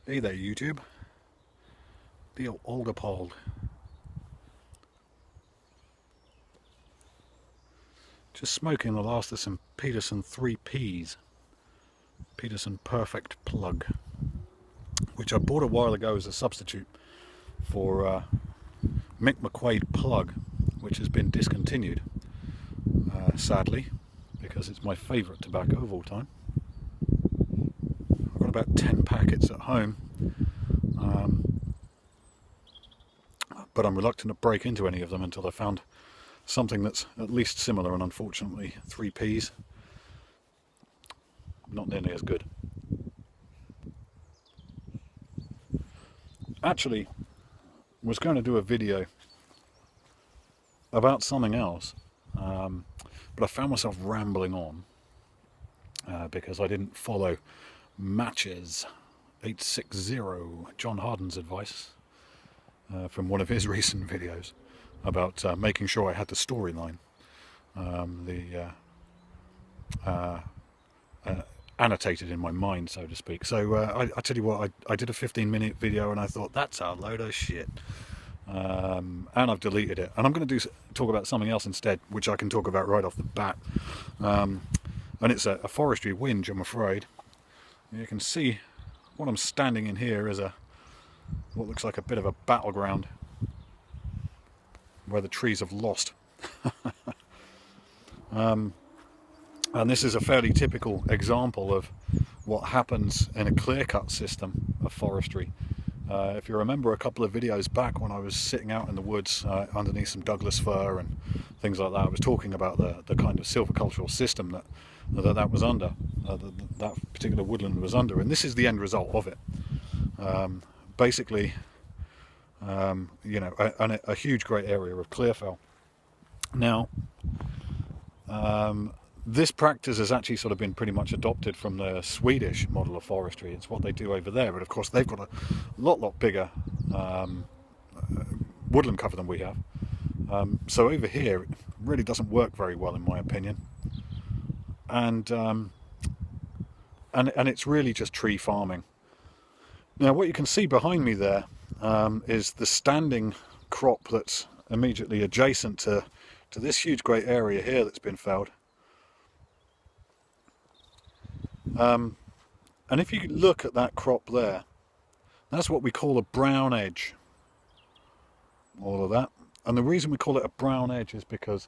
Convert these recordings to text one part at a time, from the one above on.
Hey there, YouTube. The old Alderpald. Just smoking the last of some Peterson 3Ps. Peterson Perfect Plug. Which I bought a while ago as a substitute for Mick McQuaid Plug, which has been discontinued, sadly, because it's my favourite tobacco of all time. I've got about 10 packets at home. But I'm reluctant to break into any of them until I found something that's at least similar, and unfortunately 3Ps, not nearly as good. Actually, was going to do a video about something else, but I found myself rambling on because I didn't follow Matches 860, John Harden's advice from one of his recent videos about making sure I had the storyline, annotated in my mind, so to speak. So I tell you what, I did a 15-minute video and I thought, that's a load of shit. And I've deleted it. And I'm going to talk about something else instead, which I can talk about right off the bat. And it's a forestry winch, I'm afraid. You can see what I'm standing in here is what looks like a bit of a battleground where the trees have lost. And this is a fairly typical example of what happens in a clear-cut system of forestry. If you remember a couple of videos back when I was sitting out in the woods underneath some Douglas fir and things like that, I was talking about the kind of silvicultural system that was under, that particular woodland was under, and this is the end result of it. Basically, you know, a huge great area of Clearfell. Now, this practice has actually sort of been pretty much adopted from the Swedish model of forestry. It's what they do over there, but of course they've got a lot bigger woodland cover than we have. So over here it really doesn't work very well, in my opinion. And it's really just tree farming. Now what you can see behind me there is the standing crop that's immediately adjacent to this huge great area here that's been felled. And if you look at that crop there, that's what we call a brown edge, all of that. And the reason we call it a brown edge is because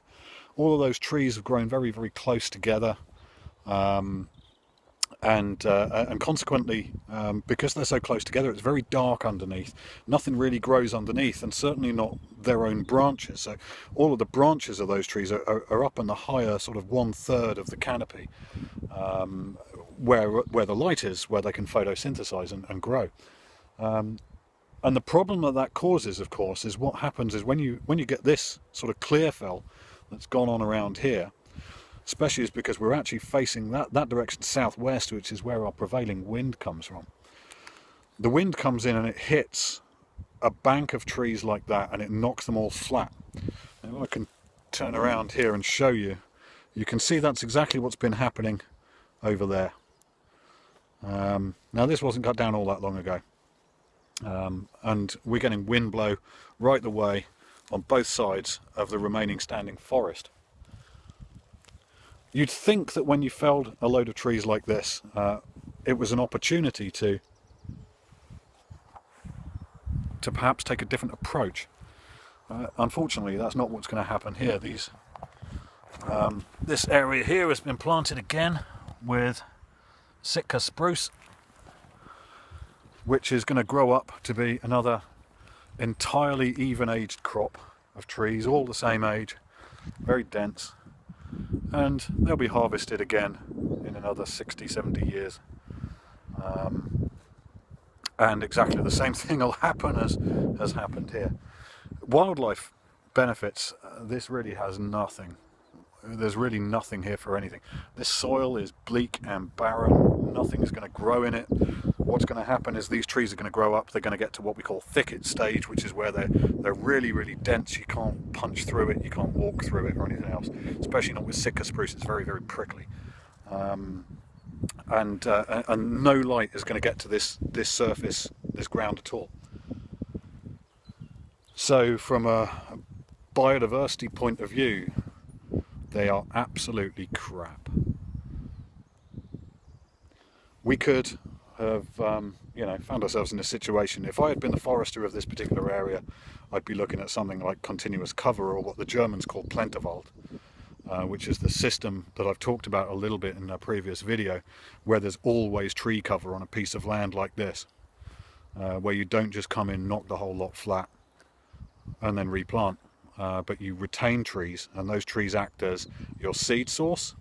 all of those trees have grown very, very close together, and consequently, because they're so close together, it's very dark underneath. Nothing really grows underneath, and certainly not their own branches. So all of the branches of those trees are up in the higher sort of 1/3 of the canopy, where the light is, where they can photosynthesize and grow. And the problem that causes, of course, is what happens is when you get this sort of Clearfell that's gone on around here, especially is because we're actually facing that direction southwest, which is where our prevailing wind comes from. The wind comes in and it hits a bank of trees like that and it knocks them all flat. Now I can turn around here and show you. You can see that's exactly what's been happening over there. Now this wasn't cut down all that long ago. And we're getting wind blow right the way on both sides of the remaining standing forest. You'd think that when you felled a load of trees like this, it was an opportunity to perhaps take a different approach. Unfortunately, that's not what's going to happen here. This area here has been planted again with Sitka spruce, which is going to grow up to be another entirely even-aged crop of trees, all the same age, very dense. And they'll be harvested again in another 60-70 years, and exactly the same thing will happen as has happened here. Wildlife benefits, this really has nothing. There's really nothing here for anything. This soil is bleak and barren. Nothing is going to grow in it. What's going to happen is these trees are going to grow up. They're going to get to what we call thicket stage, which is where they're really, really dense. You can't punch through it. You can't walk through it or anything else. Especially not with Sitka spruce. It's very, very prickly. and no light is going to get to this surface, this ground at all. So from a biodiversity point of view, they are absolutely crap. We could have, you know, found ourselves in a situation. If I had been the forester of this particular area, I'd be looking at something like continuous cover, or what the Germans call Plentewald, which is the system that I've talked about a little bit in a previous video, where there's always tree cover on a piece of land like this, where you don't just come in, knock the whole lot flat and then replant, but you retain trees, and those trees act as your seed source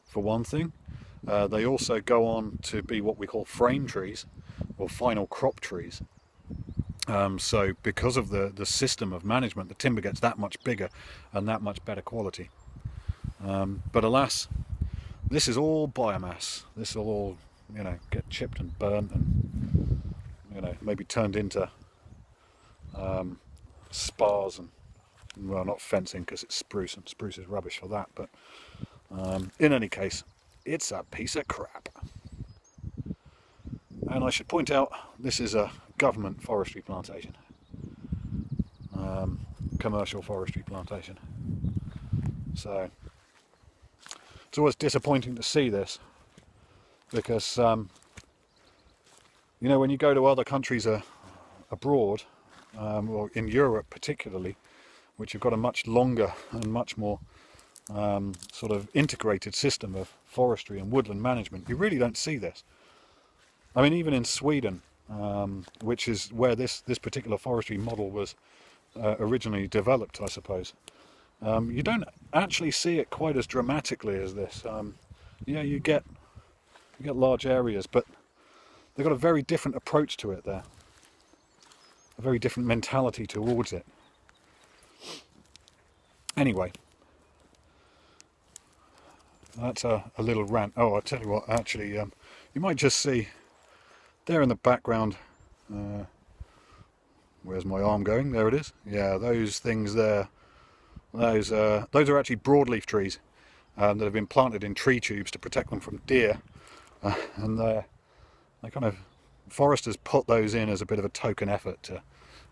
for one thing. They also go on to be what we call frame trees, or final crop trees. So because of the system of management, the timber gets that much bigger and that much better quality. But alas, this is all biomass. This will all, you know, get chipped and burnt, and, you know, maybe turned into spars, and, well, not fencing because it's spruce, and spruce is rubbish for that, but in any case, it's a piece of crap. And I should point out, this is a government forestry plantation, commercial forestry plantation. So it's always disappointing to see this, because you know, when you go to other countries abroad, or in Europe particularly, which have got a much longer and much more sort of integrated system of forestry and woodland management, you really don't see this. I mean, even in Sweden, which is where this particular forestry model was originally developed, I suppose, you don't actually see it quite as dramatically as this. Yeah, you get large areas, but they've got a very different approach to it there, a very different mentality towards it. Anyway, that's a little rant. Oh, I'll tell you what, actually, you might just see there in the background, where's my arm going? There it is. Yeah, those things there, those are actually broadleaf trees that have been planted in tree tubes to protect them from deer, and they kind of, foresters put those in as a bit of a token effort to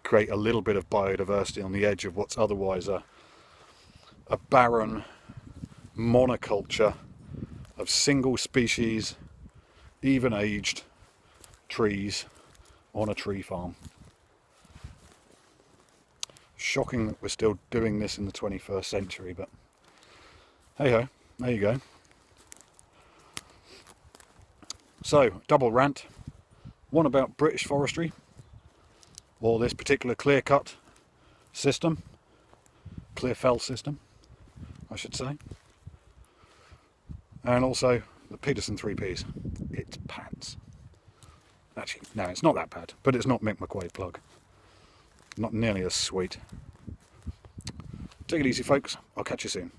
create a little bit of biodiversity on the edge of what's otherwise a barren monoculture of single species, even aged trees on a tree farm. Shocking that we're still doing this in the 21st century, but hey ho, there you go. So, double rant, one about British forestry, or this particular clear-cut system, Clearfell system, I should say, and also the Peterson 3Ps. It's pants. Actually, no, it's not that bad, but it's not Mick McQuaid plug. Not nearly as sweet. Take it easy, folks. I'll catch you soon.